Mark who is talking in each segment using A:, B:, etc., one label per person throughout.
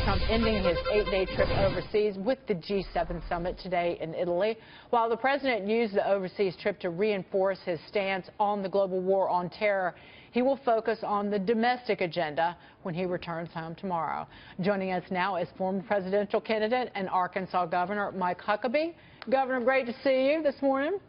A: Trump ending his 8-day trip overseas with the G7 summit today in Italy. While the president used the overseas trip to reinforce his stance on the global war on terror, he will focus on the domestic agenda when he returns home tomorrow. Joining us now is former presidential candidate and Arkansas Governor Mike Huckabee. Governor, great to see you this morning.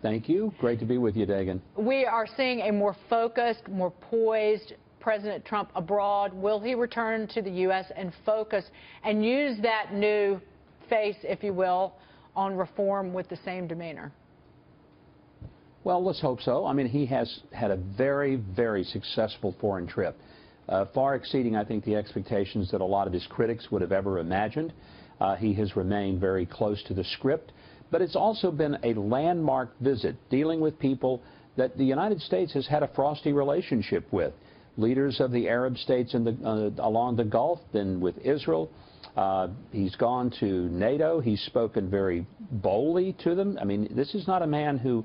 B: Thank you. Great to be with you, Dagan.
A: We are seeing a more focused, more poised President Trump abroad. Will he return to the U.S. and focus and use that new face, if you will, on reform with the same demeanor?
B: Well, let's hope so. I mean, he has had a very, very successful foreign trip, far exceeding, I think, the expectations that a lot of his critics would have ever imagined. He has remained very close to the script, but it's also been a landmark visit dealing with people that the United States has had a frosty relationship with. Leaders of the Arab states along the Gulf, then with Israel. He's gone to NATO. He's spoken very boldly to them. I mean, this is not a man who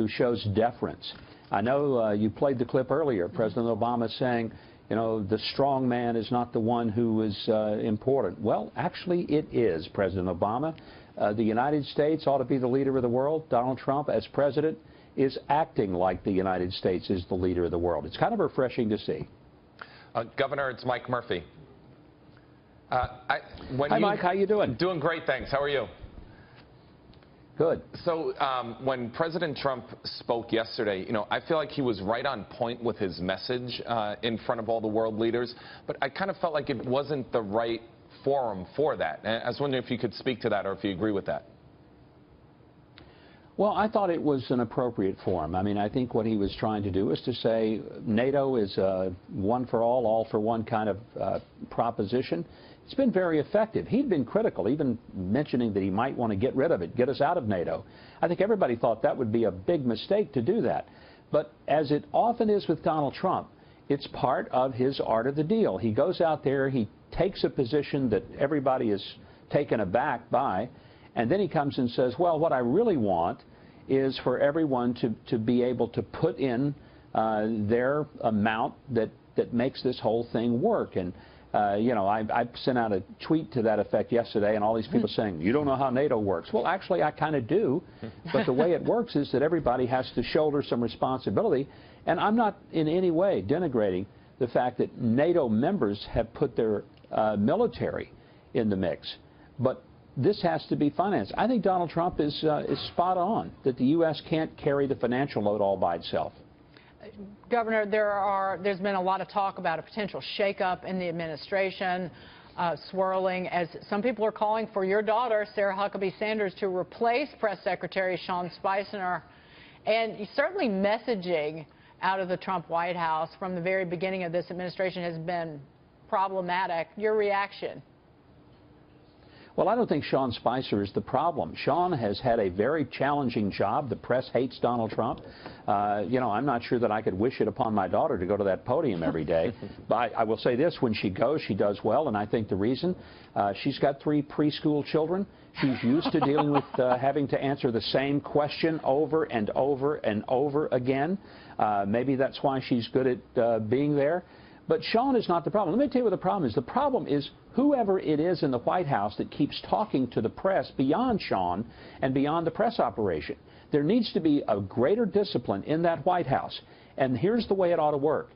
B: shows deference. I know you played the clip earlier, President Obama saying, you know, the strong man is not the one who is important. Well, actually it is, President Obama. The United States ought to be the leader of the world. Donald Trump, as president, is acting like the United States is the leader of the world. It's kind of refreshing to see.
C: Governor, it's Mike Murphy.
B: Hi, Mike. How you doing?
C: Doing great, thanks. How are you?
B: Good.
C: So when President Trump spoke yesterday, you know, I feel like he was right on point with his message in front of all the world leaders, but I kind of felt like it wasn't the right forum for that. And I was wondering if you could speak to that or if you agree with that.
B: Well, I thought it was an appropriate forum. I mean, I think what he was trying to do is to say NATO is a one for all for one kind of proposition. It's been very effective. He'd been critical, even mentioning that he might want to get rid of it, get us out of NATO. I think everybody thought that would be a big mistake to do that. But as it often is with Donald Trump, it's part of his art of the deal. He goes out there, he takes a position that everybody is taken aback by, and then he comes and says, well, what I really want is for everyone to be able to put in their amount that makes this whole thing work. And, you know, I sent out a tweet to that effect yesterday, and all these people saying, you don't know how NATO works. Well, actually, I kind of do. But the way it works is that everybody has to shoulder some responsibility. And I'm not in any way denigrating the fact that NATO members have put their military in the mix. But this has to be financed. I think Donald Trump is spot on, that the U.S. can't carry the financial load all by itself.
A: Governor, there's been a lot of talk about a potential shakeup in the administration, swirling, as some people are calling for your daughter, Sarah Huckabee Sanders, to replace Press Secretary Sean Spicer. And certainly messaging out of the Trump White House from the very beginning of this administration has been problematic. Your reaction?
B: Well, I don't think Sean Spicer is the problem. Sean has had a very challenging job. The press hates Donald Trump. You know, I'm not sure that I could wish it upon my daughter to go to that podium every day. But I will say this, when she goes, she does well. And I think the reason, she's got 3 preschool children. She's used to dealing with having to answer the same question over and over and over again. Maybe that's why she's good at being there. But Sean is not the problem. Let me tell you what the problem is. The problem is whoever it is in the White House that keeps talking to the press beyond Sean and beyond the press operation. There needs to be a greater discipline in that White House. And here's the way it ought to work.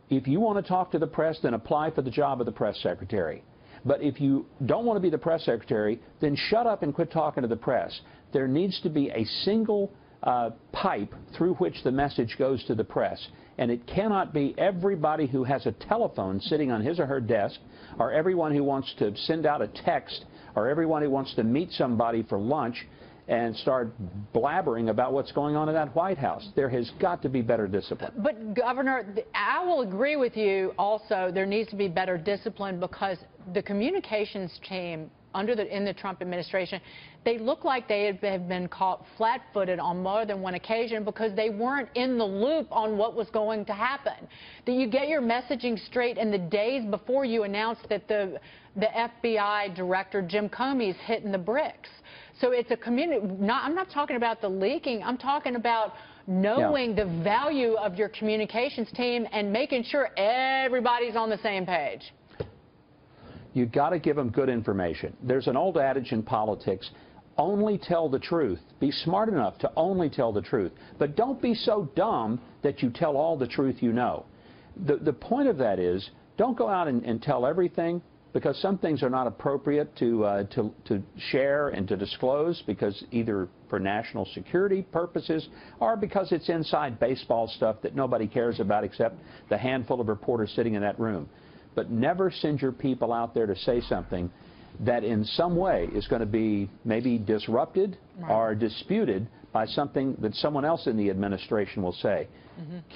B: If you want to talk to the press, then apply for the job of the press secretary. But if you don't want to be the press secretary, then shut up and quit talking to the press. There needs to be a single pipe through which the message goes to the press. And it cannot be everybody who has a telephone sitting on his or her desk, or everyone who wants to send out a text, or everyone who wants to meet somebody for lunch and start blabbering about what's going on in that White House. There has got to be better discipline.
A: But, Governor, I will agree with you also. There needs to be better discipline because the communications team in the Trump administration, they look like they have been caught flat-footed on more than one occasion because they weren't in the loop on what was going to happen. That you get your messaging straight in the days before you announced that the FBI director, Jim Comey's hitting the bricks. So it's a community. I'm not talking about the leaking. I'm talking about knowing the value of your communications team and making sure everybody's on the same page.
B: You got to give them good information. There's an old adage in politics, only tell the truth. Be smart enough to only tell the truth. But don't be so dumb that you tell all the truth you know. The point of that is, don't go out and tell everything, because some things are not appropriate to share and to disclose, because either for national security purposes or because it's inside baseball stuff that nobody cares about except the handful of reporters sitting in that room. But never send your people out there to say something that in some way is going to be maybe disrupted or disputed by something that someone else in the administration will say.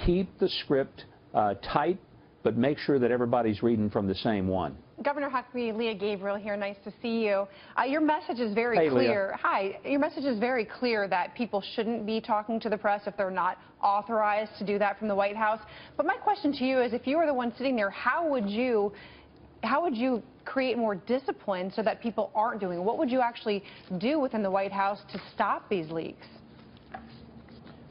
B: Keep the script tight, but make sure that everybody's reading from the same one.
D: Governor Huckabee, Leah Gabriel here. Nice to see you. Your message is very clear.
B: Leah.
D: Hi. Your message is very clear that people shouldn't be talking to the press if they're not authorized to do that from the White House. But my question to you is, if you were the one sitting there, how would you create more discipline so that people aren't doing it? What would you actually do within the White House to stop these leaks?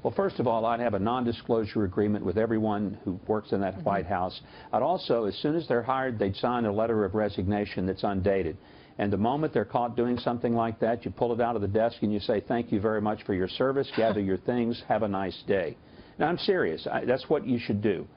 B: Well, first of all, I'd have a non-disclosure agreement with everyone who works in that White House. I'd also, as soon as they're hired, they'd sign a letter of resignation that's undated. And the moment they're caught doing something like that, you pull it out of the desk and you say, thank you very much for your service, gather your things, have a nice day. Now, I'm serious. That's what you should do.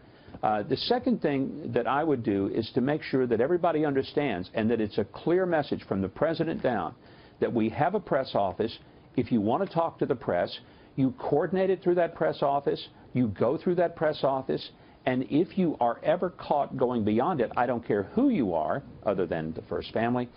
B: The second thing that I would do is to make sure that everybody understands, and that it's a clear message from the president down, that we have a press office. If you want to talk to the press, you coordinate it through that press office, you go through that press office, and if you are ever caught going beyond it, I don't care who you are, other than the first family,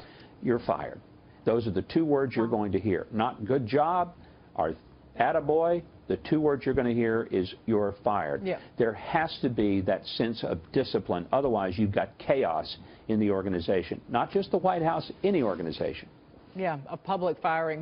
B: you're fired. Those are the two words you're going to hear. Not good job or attaboy. The two words you're going to hear is you're fired.
A: Yeah.
B: There has to be that sense of discipline. Otherwise, you've got chaos in the organization. Not just the White House, any organization.
A: Yeah, a public firing.